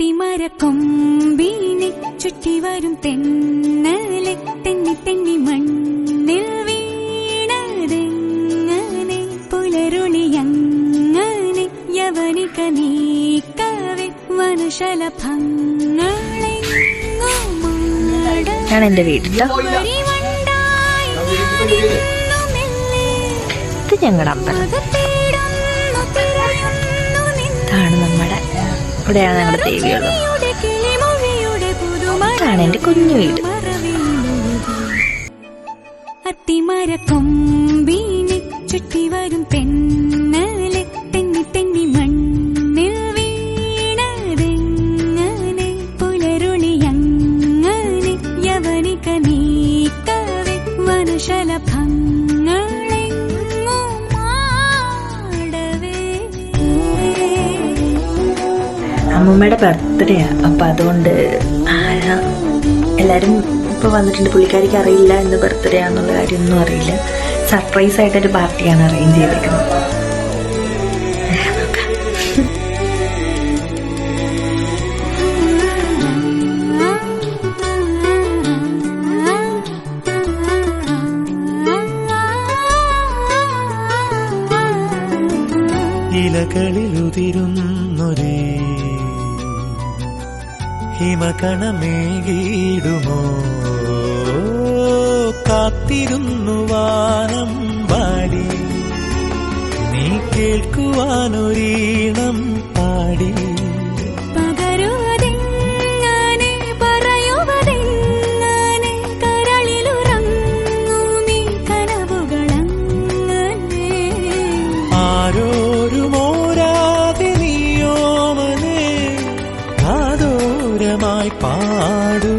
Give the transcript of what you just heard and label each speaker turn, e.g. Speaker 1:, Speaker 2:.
Speaker 1: അത്തിമരക്കൊമ്പിനെ ചുറ്റി വരും തെന്നലെ തെന്നി തെന്നി മണ്ണിൽ വീണതെങ്ങനെ പുലരുണിയങ്ങനെ യവനിക നീക്കവെ വനശലഭങ്ങളെ
Speaker 2: ഞാൻ എന്റെ വീട്ടില് ഇത് ഞങ്ങളുടെ അമ്പലം. ഇതാണ് നമ്മുടെ ഇവിടെയാണ് ഞങ്ങളുടെ ദേവിയുള്ളത്. ഇതാണ് എന്റെ കുഞ്ഞു വീട്.
Speaker 1: അത്തിമരക്കൊമ്പിനെ ചുറ്റി വരും തെന്നലെ തെന്നി തെന്നി മണ്ണിൽ വീണതെങ്ങനെ പുലരുണിയങ്ങനെ യവനിക നീക്കവെ വനശലഭങ്ങളെ
Speaker 2: അമ്മൂമ്മയുടെ ബർത്ത്ഡേയാ. അപ്പൊ അതുകൊണ്ട് എല്ലാരും ഇപ്പൊ വന്നിട്ടുണ്ട്. പുള്ളിക്കാരിക്ക് അറിയില്ല ഇന്ന് ബർത്ത്ഡേ ആണെന്നുള്ള കാര്യമൊന്നും അറിയില്ല. സർപ്രൈസ് ആയിട്ടൊരു പാർട്ടിയാണ് അറേഞ്ച് ചെയ്തേക്കുന്നത്.
Speaker 3: ഇലകളിലുതിരുന്നൊരേ ഹിമകണമേകിടുമോ കാത്തിരുന്നു വാനം പാടി നീ കേൾക്കുവാനൊരീണം പാടി പാടൂ